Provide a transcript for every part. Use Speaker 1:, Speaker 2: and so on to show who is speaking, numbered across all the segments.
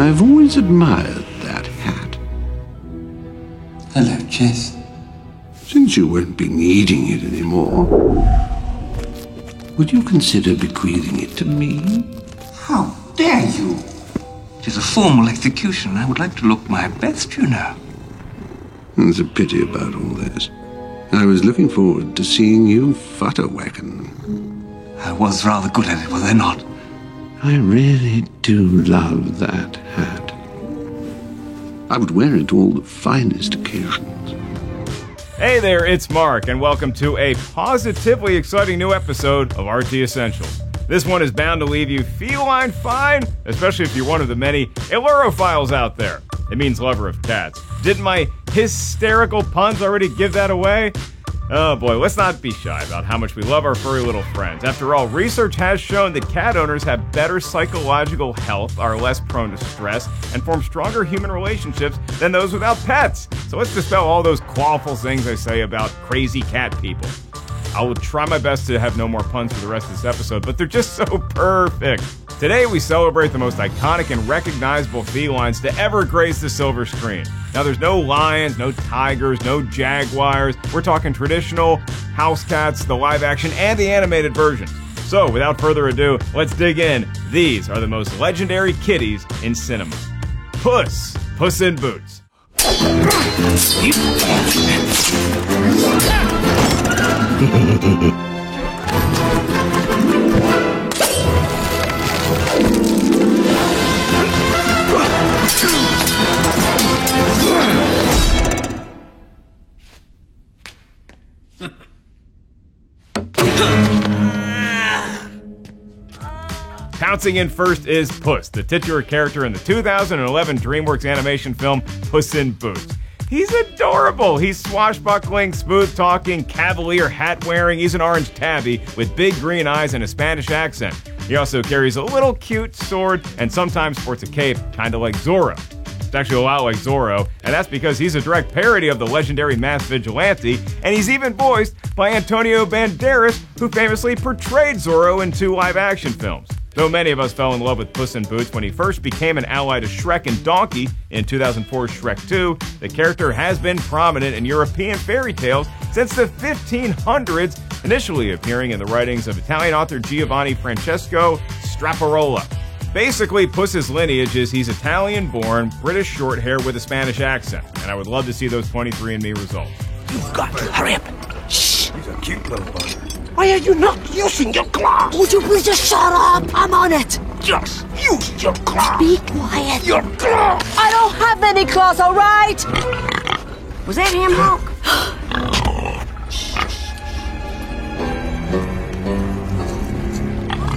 Speaker 1: I've always admired that hat.
Speaker 2: Hello, Jess.
Speaker 1: Since you won't be needing it anymore, would you consider bequeathing it to me?
Speaker 2: How dare you? It is a formal execution. I would like to look my best, you know.
Speaker 1: There's a pity about all this. I was looking forward to seeing you futterwacken.
Speaker 2: I was rather good at it, was I not?
Speaker 1: I really do love that hat. I would wear it to all the finest occasions.
Speaker 3: Hey there, it's Mark, and welcome to a positively exciting new episode of RT Essentials. This one is bound to leave you feline fine, especially if you're one of the many Illurophiles out there. It means lover of cats. Didn't my hysterical puns already give that away? Oh boy, let's not be shy about how much we love our furry little friends. After all, research has shown that cat owners have better psychological health, are less prone to stress, and form stronger human relationships than those without pets. So let's dispel all those awful things I say about crazy cat people. I will try my best to have no more puns for the rest of this episode, but they're just so perfect. Today we celebrate the most iconic and recognizable felines to ever grace the silver screen. Now there's no lions, no tigers, no jaguars. We're talking traditional house cats, the live action, and the animated versions. So without further ado, let's dig in. These are the most legendary kitties in cinema. Puss in Boots. Pouncing in first is Puss, the titular character in the 2011 DreamWorks animation film Puss in Boots. He's adorable. He's swashbuckling, smooth-talking, cavalier hat-wearing. He's an orange tabby with big green eyes and a Spanish accent. He also carries a little cute sword and sometimes sports a cape, kind of like Zorro. It's actually a lot like Zorro, and that's because he's a direct parody of the legendary masked vigilante, and he's even voiced by Antonio Banderas, who famously portrayed Zorro in 2 live-action films. Though many of us fell in love with Puss in Boots when he first became an ally to Shrek and Donkey in 2004's Shrek 2, the character has been prominent in European fairy tales since the 1500s, initially appearing in the writings of Italian author Giovanni Francesco Straparola. Basically, Puss's lineage is he's Italian-born, British short hair with a Spanish accent, and I would love to see those 23andMe results.
Speaker 4: You've got to hurry up.
Speaker 2: Shh! He's a cute little bugger.
Speaker 4: Why are you not using your claws? Would you please just shut up? I'm on it.
Speaker 2: Just use your claws.
Speaker 4: Be quiet.
Speaker 2: Your claws!
Speaker 4: I don't have any claws, all right? Was that him, Hulk?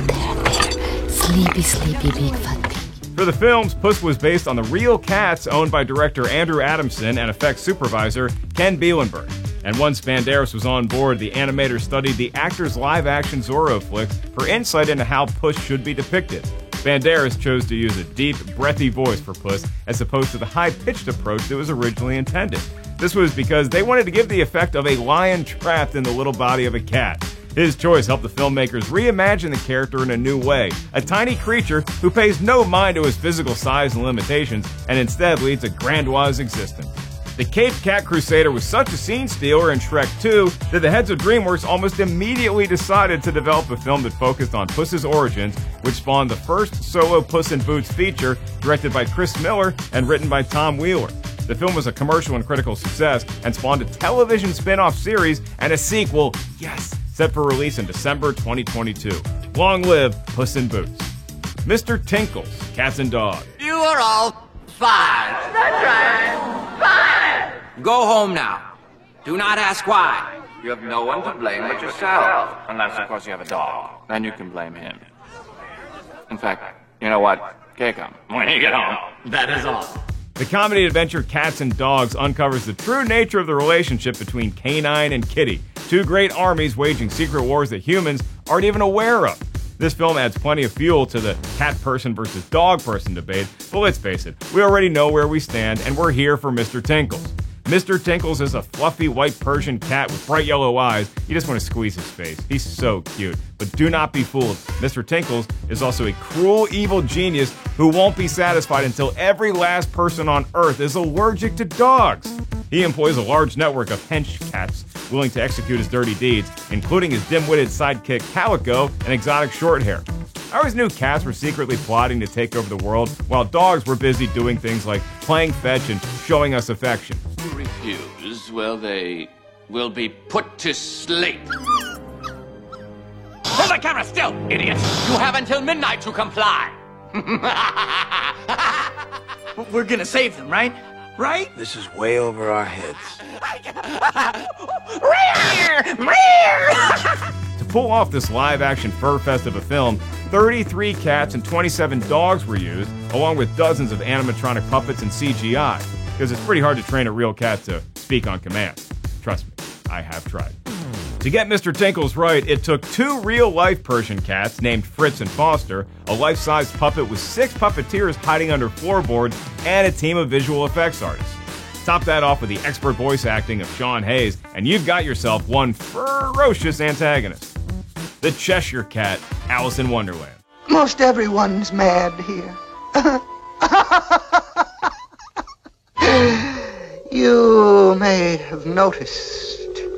Speaker 4: There. Sleepy, sleepy, big fat pig.
Speaker 3: For the films, Puss was based on the real cats owned by director Andrew Adamson and effects supervisor Ken Bielenberg. And once Banderas was on board, the animator studied the actor's live-action Zorro flicks for insight into how Puss should be depicted. Banderas chose to use a deep, breathy voice for Puss as opposed to the high-pitched approach that was originally intended. This was because they wanted to give the effect of a lion trapped in the little body of a cat. His choice helped the filmmakers reimagine the character in a new way, a tiny creature who pays no mind to his physical size and limitations and instead leads a grandiose existence. The Caped Cat Crusader was such a scene stealer in Shrek 2 that the heads of DreamWorks almost immediately decided to develop a film that focused on Puss's origins, which spawned the first solo Puss in Boots feature, directed by Chris Miller and written by Tom Wheeler. The film was a commercial and critical success and spawned a television spin-off series and a sequel, yes, set for release in December 2022. Long live Puss in Boots. Mr. Tinkles, Cats and Dogs.
Speaker 5: You are all fired. That's right. Fired. Go home now. Do not ask why.
Speaker 6: You have no one to blame but yourself. Unless, of course, you have a dog. Then you can blame him. In fact, you know what? Kick him when you get home. That is all.
Speaker 3: The comedy adventure Cats and Dogs uncovers the true nature of the relationship between Canine and Kitty, 2 great armies waging secret wars that humans aren't even aware of. This film adds plenty of fuel to the cat person versus dog person debate, but let's face it, we already know where we stand and we're here for Mr. Tinkles. Mr. Tinkles is a fluffy white Persian cat with bright yellow eyes. You just want to squeeze his face. He's so cute. But do not be fooled. Mr. Tinkles is also a cruel, evil genius who won't be satisfied until every last person on Earth is allergic to dogs. He employs a large network of hench cats willing to execute his dirty deeds, including his dim-witted sidekick Calico and exotic Shorthair. I always knew cats were secretly plotting to take over the world, while dogs were busy doing things like playing fetch and showing us affection.
Speaker 6: You refuse, well, they will be put to sleep. Hold the camera still, idiots! You have until midnight to comply.
Speaker 7: We're gonna save them, right? Right?
Speaker 8: This is way over our heads.
Speaker 3: To pull off this live-action fur fest of a film, 33 cats and 27 dogs were used, along with dozens of animatronic puppets and CGI, because it's pretty hard to train a real cat to speak on command. Trust me, I have tried. To get Mr. Tinkles right, it took 2 real-life Persian cats named Fritz and Foster, a life-size puppet with 6 puppeteers hiding under floorboards, and a team of visual effects artists. Top that off with the expert voice acting of Sean Hayes, and you've got yourself one ferocious antagonist. The Cheshire Cat, Alice in Wonderland.
Speaker 9: Most everyone's mad here. You may have noticed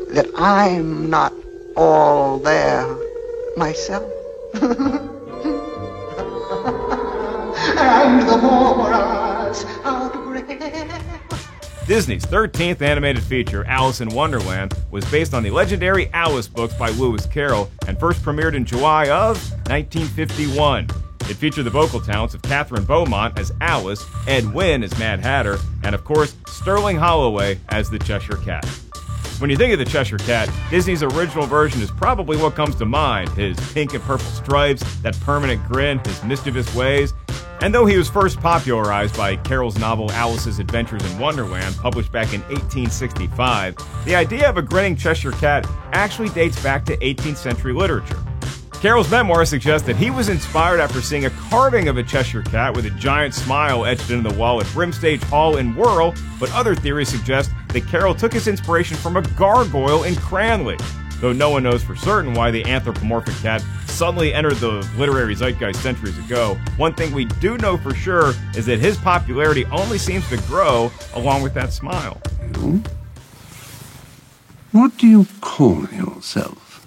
Speaker 9: that I'm not all there myself. And the morals outbreak.
Speaker 3: Disney's 13th animated feature, Alice in Wonderland, was based on the legendary Alice books by Lewis Carroll and first premiered in July of 1951. It featured the vocal talents of Catherine Beaumont as Alice, Ed Wynn as Mad Hatter, and of course, Sterling Holloway as the Cheshire Cat. When you think of the Cheshire Cat, Disney's original version is probably what comes to mind. His pink and purple stripes, that permanent grin, his mischievous ways. And though he was first popularized by Carroll's novel Alice's Adventures in Wonderland, published back in 1865, the idea of a grinning Cheshire Cat actually dates back to 18th century literature. Carroll's memoir suggests that he was inspired after seeing a carving of a Cheshire Cat with a giant smile etched into the wall at Brimstage Hall in Wirral, but other theories suggest that Carroll took his inspiration from a gargoyle in Cranley. Though no one knows for certain why the anthropomorphic cat suddenly entered the literary zeitgeist centuries ago, one thing we do know for sure is that his popularity only seems to grow along with that smile.
Speaker 1: You? What do you call yourself?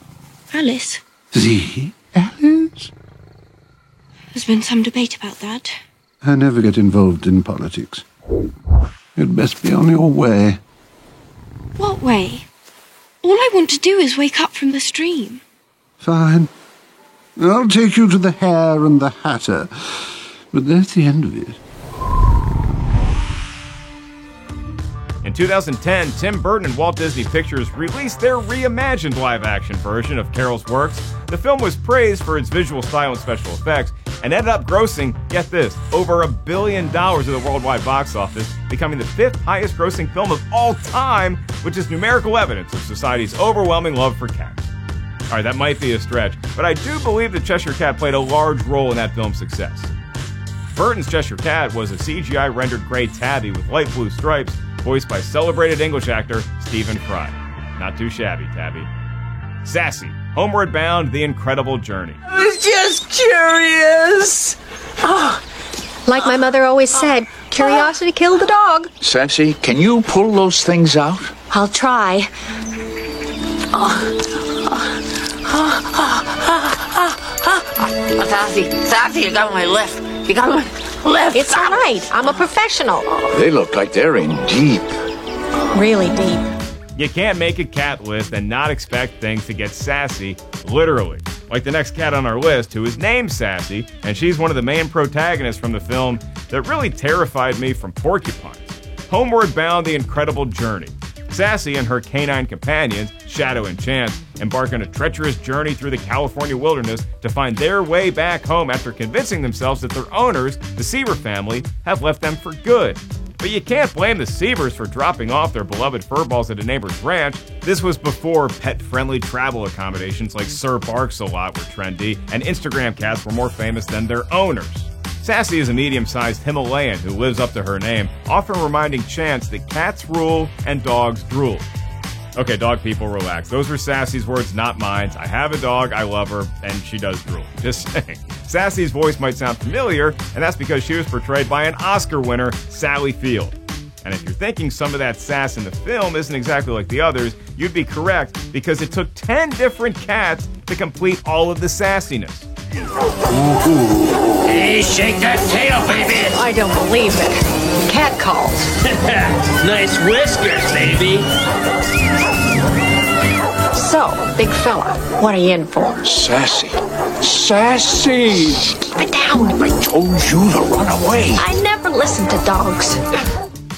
Speaker 4: Alice.
Speaker 1: The Alice?
Speaker 4: There's been some debate about that.
Speaker 1: I never get involved in politics. You'd best be on your way.
Speaker 4: What way? All I want to do is wake up from the stream.
Speaker 1: Fine. I'll take you to the Hare and the Hatter. But that's the end of it.
Speaker 3: In 2010, Tim Burton and Walt Disney Pictures released their reimagined live-action version of Carroll's works. The film was praised for its visual style and special effects, and ended up grossing, get this, over $1 billion at the worldwide box office, becoming the 5th highest grossing film of all time, which is numerical evidence of society's overwhelming love for cats. Alright, that might be a stretch, but I do believe the Cheshire Cat played a large role in that film's success. Burton's Cheshire Cat was a CGI-rendered gray tabby with light blue stripes, voiced by celebrated English actor Stephen Fry. Not too shabby, Tabby. Sassy, Homeward Bound, The Incredible Journey.
Speaker 7: I was just curious.
Speaker 10: Like my mother always said, curiosity killed the dog.
Speaker 8: Sassy, can you pull those things out?
Speaker 10: I'll try.
Speaker 5: Sassy, you got my lift. You got my lift.
Speaker 10: It's all right. I'm a professional.
Speaker 8: They look like they're in deep.
Speaker 10: Really deep.
Speaker 3: You can't make a cat list and not expect things to get sassy, literally. Like the next cat on our list, who is named Sassy, and she's one of the main protagonists from the film that really terrified me from porcupines. Homeward Bound, The Incredible Journey. Sassy and her canine companions, Shadow and Chance, embark on a treacherous journey through the California wilderness to find their way back home after convincing themselves that their owners, the Seaver family, have left them for good. But you can't blame the Seavers for dropping off their beloved furballs at a neighbor's ranch. This was before pet-friendly travel accommodations like Sir Barks-a-Lot were trendy, and Instagram cats were more famous than their owners. Sassy is a medium-sized Himalayan who lives up to her name, often reminding Chance that cats rule and dogs drool. Okay, dog people, relax. Those were Sassy's words, not mine. I have a dog, I love her, and she does drool. Just saying. Sassy's voice might sound familiar, and that's because she was portrayed by an Oscar winner, Sally Field. And if you're thinking some of that sass in the film isn't exactly like the others, you'd be correct, because it took 10 different cats to complete all of the sassiness.
Speaker 11: Hey, shake that tail, baby!
Speaker 10: I don't believe it. Cat calls.
Speaker 11: Nice whiskers, baby!
Speaker 10: So, big fella, what are you in for?
Speaker 8: Sassy. Sassy!
Speaker 10: Keep it down.
Speaker 8: I told you to run away.
Speaker 10: I never listen to dogs.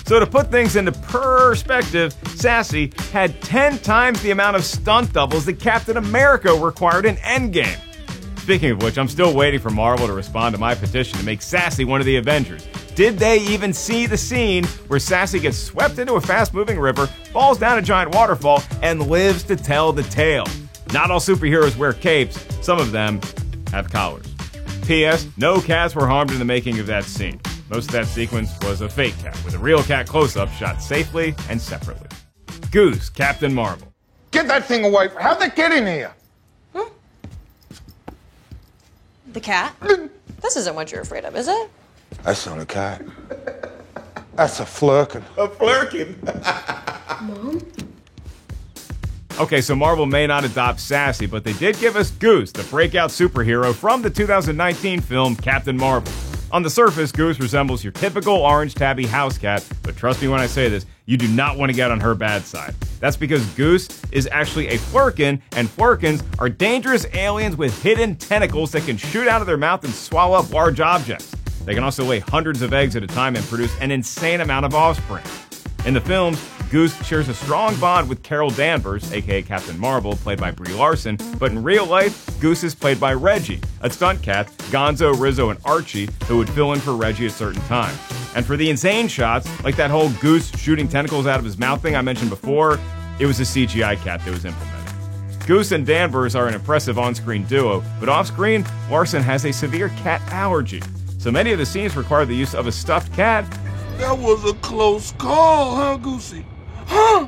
Speaker 3: So to put things into perspective, Sassy had 10 times the amount of stunt doubles that Captain America required in Endgame. Speaking of which, I'm still waiting for Marvel to respond to my petition to make Sassy one of the Avengers. Did they even see the scene where Sassy gets swept into a fast-moving river, falls down a giant waterfall, and lives to tell the tale? Not all superheroes wear capes. Some of them have collars. P.S. No cats were harmed in the making of that scene. Most of that sequence was a fake cat, with a real cat close-up shot safely and separately. Goose, Captain Marvel.
Speaker 12: Get that thing away. How'd they get in here?
Speaker 13: The cat? This isn't what you're afraid of, is it?
Speaker 12: That's not a cat. That's a flirkin.
Speaker 14: A flirkin?
Speaker 13: Mom?
Speaker 3: Okay, so Marvel may not adopt Sassy, but they did give us Goose, the breakout superhero from the 2019 film Captain Marvel. On the surface, Goose resembles your typical orange tabby house cat, but trust me when I say this, you do not want to get on her bad side. That's because Goose is actually a flurkin, and flurkins are dangerous aliens with hidden tentacles that can shoot out of their mouth and swallow up large objects. They can also lay hundreds of eggs at a time and produce an insane amount of offspring. In the films, Goose shares a strong bond with Carol Danvers, aka Captain Marvel, played by Brie Larson, but in real life, Goose is played by Reggie, a stunt cat, Gonzo, Rizzo, and Archie, who would fill in for Reggie at certain times. And for the insane shots, like that whole Goose shooting tentacles out of his mouth thing I mentioned before, it was a CGI cat that was implemented. Goose and Danvers are an impressive on-screen duo, but off-screen, Larson has a severe cat allergy. So many of the scenes require the use of a stuffed cat.
Speaker 14: That was a close call, huh, Goosey? Huh?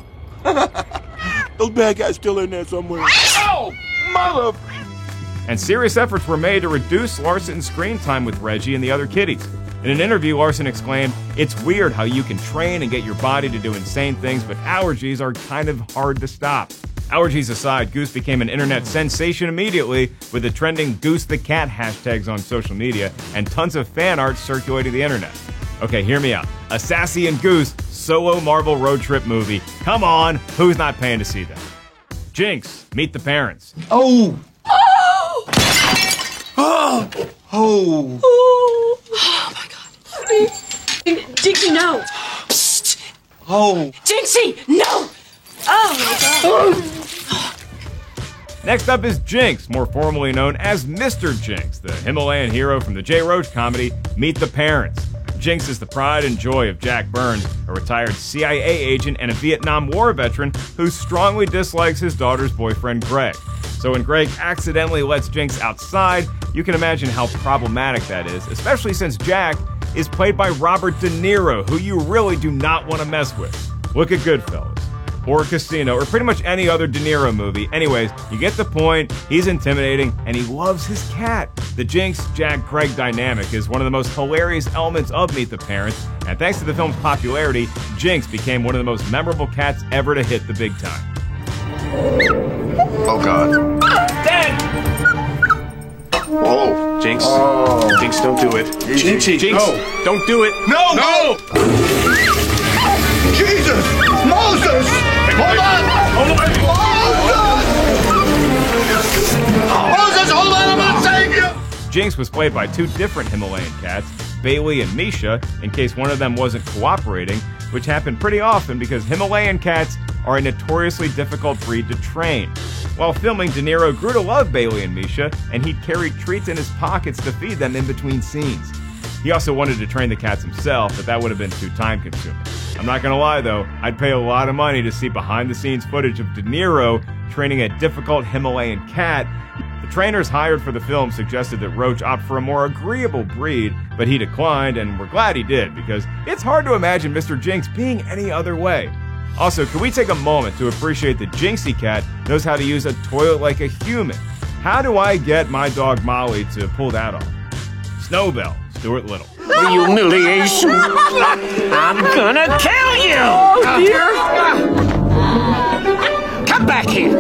Speaker 14: Those bad guys still in there somewhere. Oh, mother!
Speaker 3: And serious efforts were made to reduce Larson's screen time with Reggie and the other kitties. In an interview, Larson exclaimed, "It's weird how you can train and get your body to do insane things, but allergies are kind of hard to stop." Allergies aside, Goose became an internet sensation immediately with the trending Goose the Cat hashtags on social media and tons of fan art circulating the internet. Okay, hear me out. A Sassy and Goose solo Marvel road trip movie. Come on, who's not paying to see that? Jinx, Meet the Parents.
Speaker 14: Oh!
Speaker 13: Oh!
Speaker 14: Oh! Oh!
Speaker 13: Oh my god. Jinxie, no! Psst!
Speaker 14: Oh!
Speaker 13: Jinxie, no! Oh my god.
Speaker 3: Next up is Jinx, more formally known as Mr. Jinx, the Himalayan hero from the Jay Roach comedy Meet the Parents. Jinx is the pride and joy of Jack Burns, a retired CIA agent and a Vietnam War veteran who strongly dislikes his daughter's boyfriend, Greg. So when Greg accidentally lets Jinx outside, you can imagine how problematic that is, especially since Jack is played by Robert De Niro, who you really do not want to mess with. Look at Goodfellas, or Casino, or pretty much any other De Niro movie. Anyways, you get the point. He's intimidating, and he loves his cat. The Jinx-Jack-Greg dynamic is one of the most hilarious elements of Meet the Parents, and thanks to the film's popularity, Jinx became one of the most memorable cats ever to hit the big time.
Speaker 8: Oh, God.
Speaker 14: Dad!
Speaker 8: Whoa.
Speaker 14: Jinx.
Speaker 8: Oh.
Speaker 14: Jinx, don't do it.
Speaker 8: Jinxie,
Speaker 14: Jinx,
Speaker 8: no.
Speaker 14: don't do it.
Speaker 8: No!
Speaker 14: No!
Speaker 12: Jesus! Moses! Hold on!
Speaker 14: Hold on!
Speaker 12: Moses, hold on! I'm not saving you!
Speaker 3: Jinx was played by two different Himalayan cats, Bailey and Misha, in case one of them wasn't cooperating, which happened pretty often because Himalayan cats are a notoriously difficult breed to train. While filming, De Niro grew to love Bailey and Misha, and he'd carry treats in his pockets to feed them in between scenes. He also wanted to train the cats himself, but that would have been too time-consuming. I'm not gonna lie though, I'd pay a lot of money to see behind-the-scenes footage of De Niro training a difficult Himalayan cat. The trainers hired for the film suggested that Roach opt for a more agreeable breed, but he declined, and we're glad he did, because it's hard to imagine Mr. Jinx being any other way. Also, can we take a moment to appreciate that Jinxie Cat knows how to use a toilet like a human? How do I get my dog Molly to pull that off? Snowbell, Stuart Little.
Speaker 11: The humiliation. I'm gonna kill you!
Speaker 7: Oh, dear.
Speaker 11: Come back here!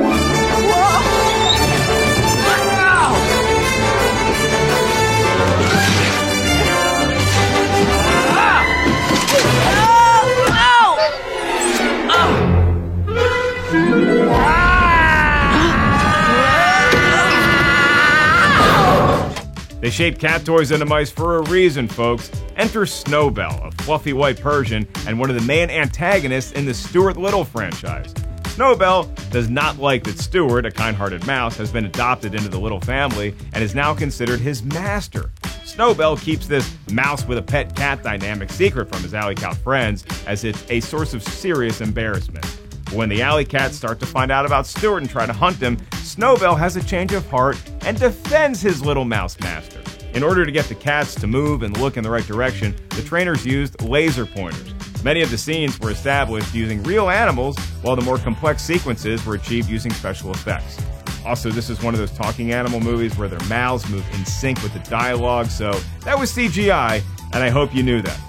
Speaker 3: They shape cat toys into mice for a reason, folks. Enter Snowbell, a fluffy white Persian and one of the main antagonists in the Stuart Little franchise. Snowbell does not like that Stuart, a kind-hearted mouse, has been adopted into the Little family and is now considered his master. Snowbell keeps this mouse with a pet cat dynamic secret from his alley cat friends, as it's a source of serious embarrassment. But when the alley cats start to find out about Stuart and try to hunt him, Snowbell has a change of heart and defends his little mouse master. In order to get the cats to move and look in the right direction, the trainers used laser pointers. Many of the scenes were established using real animals, while the more complex sequences were achieved using special effects. Also, this is one of those talking animal movies where their mouths move in sync with the dialogue, so that was CGI, and I hope you knew that.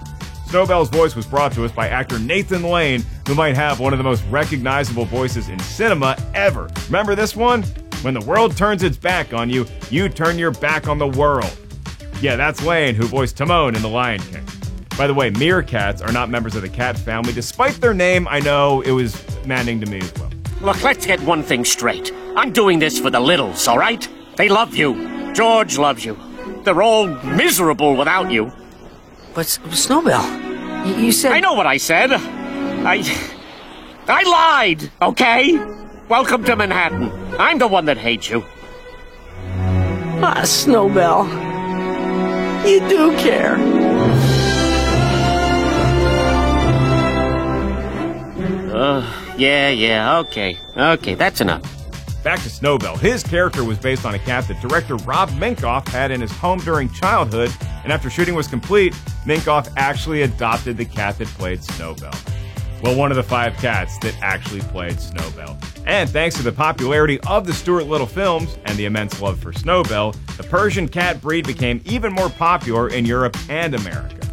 Speaker 3: Snowbell's voice was brought to us by actor Nathan Lane, who might have one of the most recognizable voices in cinema ever. Remember this one? When the world turns its back on you, you turn your back on the world. Yeah, that's Lane, who voiced Timon in The Lion King. By the way, meerkats are not members of the cat family. Despite their name, I know it was maddening to me as well.
Speaker 11: Look, let's get one thing straight. I'm doing this for the Littles, all right? They love you. George loves you. They're all miserable without you.
Speaker 7: But Snowbell, you said...
Speaker 11: I know what I said. I lied, okay? Welcome to Manhattan. I'm the one that hates you.
Speaker 7: Ah, Snowbell. You do care.
Speaker 11: Yeah, okay, that's enough.
Speaker 3: Back to Snowbell. His character was based on a cat that director Rob Minkoff had in his home during childhood, and after shooting was complete, Minkoff actually adopted the cat that played Snowbell. Well, one of the 5 cats that actually played Snowbell. And thanks to the popularity of the Stuart Little films and the immense love for Snowbell, the Persian cat breed became even more popular in Europe and America.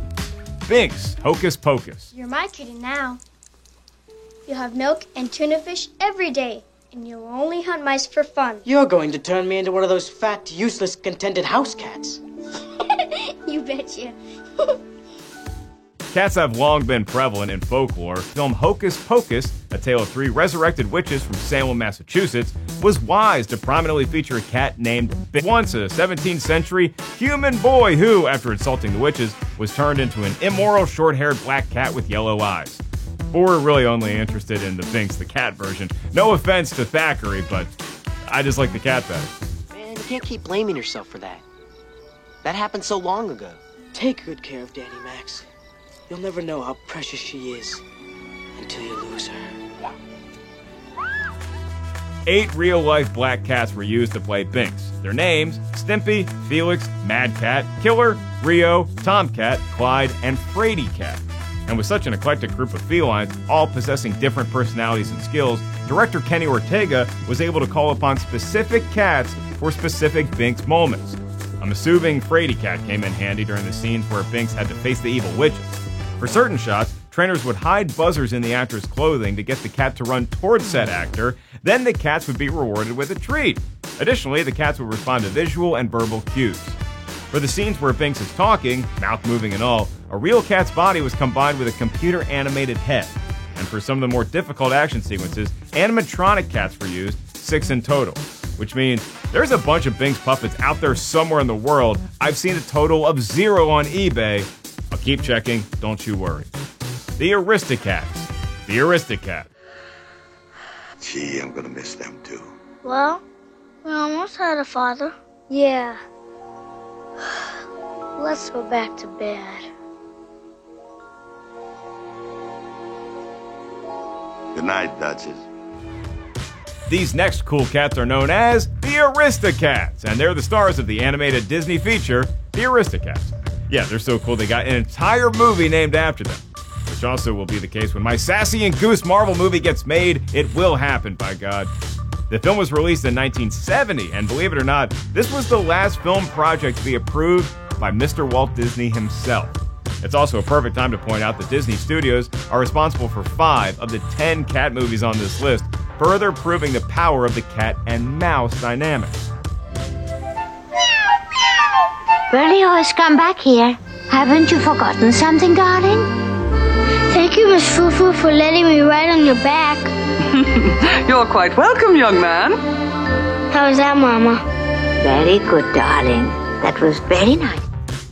Speaker 3: Binks, Hocus Pocus.
Speaker 15: You're my kitty now. You'll have milk and tuna fish every day, and you'll only hunt mice for fun.
Speaker 7: You're going to turn me into one of those fat, useless, contented house cats.
Speaker 15: You betcha.
Speaker 3: Cats have long been prevalent in folklore. Film Hocus Pocus, a tale of 3 resurrected witches from Salem, Massachusetts, was wise to prominently feature a cat named Binks. Once a 17th century human boy who, after insulting the witches, was turned into an immoral short-haired black cat with yellow eyes. But we're really only interested in the Binks the cat version. No offense to Thackeray, but I just like the cat better.
Speaker 16: Man, you can't keep blaming yourself for that. That happened so long ago.
Speaker 7: Take good care of Danny Max. You'll never know how precious she is until you lose her.
Speaker 3: 8 real-life black cats were used to play Binks. Their names, Stimpy, Felix, Mad Cat, Killer, Rio, Tomcat, Clyde, and Frady Cat. And with such an eclectic group of felines, all possessing different personalities and skills, director Kenny Ortega was able to call upon specific cats for specific Binks moments. I'm assuming Frady Cat came in handy during the scenes where Binks had to face the evil witches. For certain shots, trainers would hide buzzers in the actor's clothing to get the cat to run towards said actor, then the cats would be rewarded with a treat. Additionally, the cats would respond to visual and verbal cues. For the scenes where Binks is talking, mouth moving and all, a real cat's body was combined with a computer-animated head. And for some of the more difficult action sequences, animatronic cats were used, 6 in total. Which means there's a bunch of Binks puppets out there somewhere in the world. I've seen a total of 0 on eBay. I'll keep checking, don't you worry. The Aristocats. The Aristocat.
Speaker 17: Gee, I'm gonna miss them too.
Speaker 15: Well, we almost had a father. Yeah. Let's go back to bed.
Speaker 17: Good night, Duchess.
Speaker 3: These next cool cats are known as the Aristocats, and they're the stars of the animated Disney feature, The Aristocats. Yeah, they're so cool they got an entire movie named after them, which also will be the case when my Sassy and Goose Marvel movie gets made. It will happen, by God. The film was released in 1970, and believe it or not, this was the last film project to be approved by Mr. Walt Disney himself. It's also a perfect time to point out that Disney Studios are responsible for 5 of the 10 cat movies on this list, further proving the power of the cat and mouse dynamic.
Speaker 18: Will you always come back here? Haven't you forgotten something, darling?
Speaker 15: Thank you, Miss Fufu, for letting me ride on your back.
Speaker 19: You're quite welcome, young man.
Speaker 15: How was that, Mama?
Speaker 18: Very good, darling. That was very nice.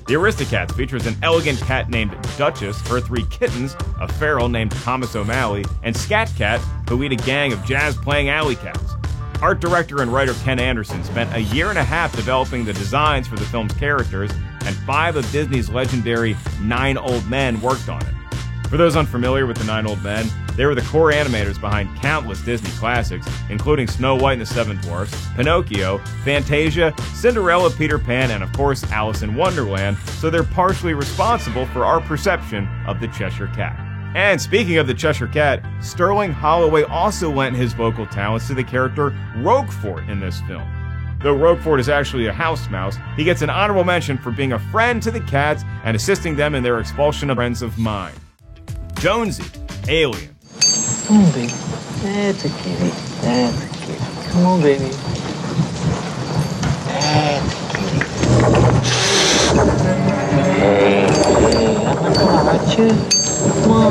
Speaker 3: The Aristocats features an elegant cat named Duchess, her 3 kittens, a feral named Thomas O'Malley, and Scat Cat, who lead a gang of jazz-playing alley cats. Art director and writer Ken Anderson spent a year and a half developing the designs for the film's characters, and 5 of Disney's legendary 9 Old Men worked on it. For those unfamiliar with the 9 Old Men, they were the core animators behind countless Disney classics, including Snow White and the 7 Dwarfs, Pinocchio, Fantasia, Cinderella, Peter Pan, and of course Alice in Wonderland, so they're partially responsible for our perception of the Cheshire Cat. And speaking of the Cheshire Cat, Sterling Holloway also lent his vocal talents to the character Roquefort in this film. Though Roquefort is actually a house mouse, he gets an honorable mention for being a friend to the cats and assisting them in their expulsion of friends of mine. Jonesy, Alien.
Speaker 7: Come on, baby. That's a kitty. That's a kitty. Come on, baby. That's a kitty. Hey, I'm not gonna hurt you. Come on.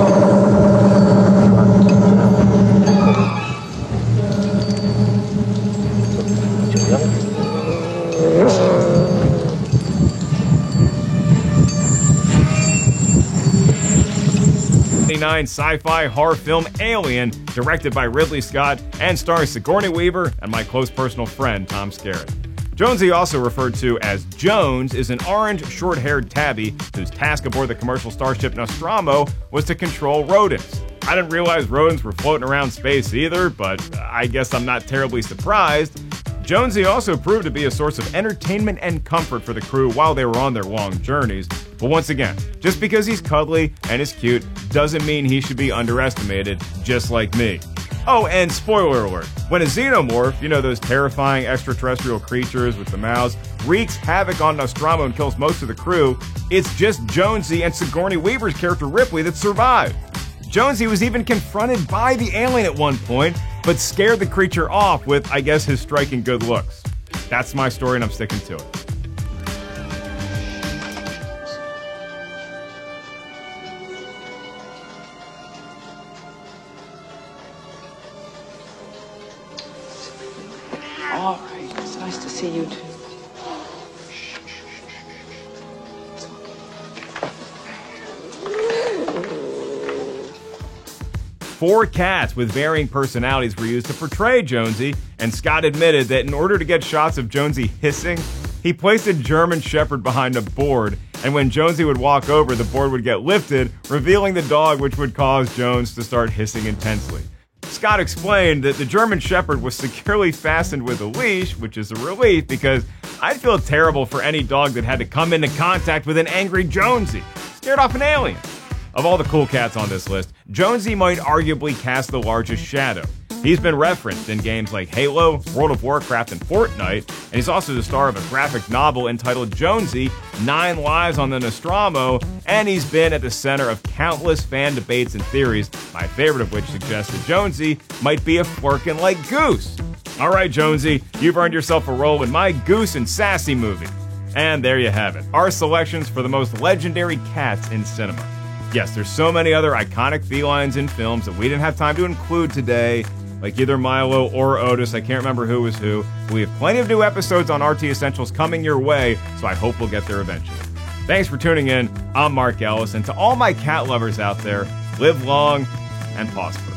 Speaker 3: 1979 sci-fi horror film Alien, directed by Ridley Scott and stars Sigourney Weaver and my close personal friend Tom Skerritt. Jonesy, also referred to as Jones, is an orange, short-haired tabby whose task aboard the commercial starship Nostromo was to control rodents. I didn't realize rodents were floating around space either, but I guess I'm not terribly surprised. Jonesy also proved to be a source of entertainment and comfort for the crew while they were on their long journeys. But once again, just because he's cuddly and is cute doesn't mean he should be underestimated, just like me. Oh, and spoiler alert, when a xenomorph, you know those terrifying extraterrestrial creatures with the mouths, wreaks havoc on Nostromo and kills most of the crew, it's just Jonesy and Sigourney Weaver's character Ripley that survive. Jonesy was even confronted by the alien at one point, but scared the creature off with, I guess, his striking good looks. That's my story and I'm sticking to it.
Speaker 7: All right, it's nice to see you too.
Speaker 3: 4 cats with varying personalities were used to portray Jonesy, and Scott admitted that in order to get shots of Jonesy hissing, he placed a German Shepherd behind a board, and when Jonesy would walk over, the board would get lifted, revealing the dog, which would cause Jones to start hissing intensely. Scott explained that the German Shepherd was securely fastened with a leash, which is a relief because I'd feel terrible for any dog that had to come into contact with an angry Jonesy, scared off an alien. Of all the cool cats on this list, Jonesy might arguably cast the largest shadow. He's been referenced in games like Halo, World of Warcraft, and Fortnite, and he's also the star of a graphic novel entitled Jonesy, 9 Lives on the Nostromo, and he's been at the center of countless fan debates and theories, my favorite of which suggests that Jonesy might be a flirkin' like Goose. Alright Jonesy, you've earned yourself a role in my Goose and Sassy movie. And there you have it, our selections for the most legendary cats in cinema. Yes, there's so many other iconic felines in films that we didn't have time to include today, like either Milo or Otis, I can't remember who was who. We have plenty of new episodes on RT Essentials coming your way, so I hope we'll get there eventually. Thanks for tuning in, I'm Mark Ellis, and to all my cat lovers out there, live long and prosper.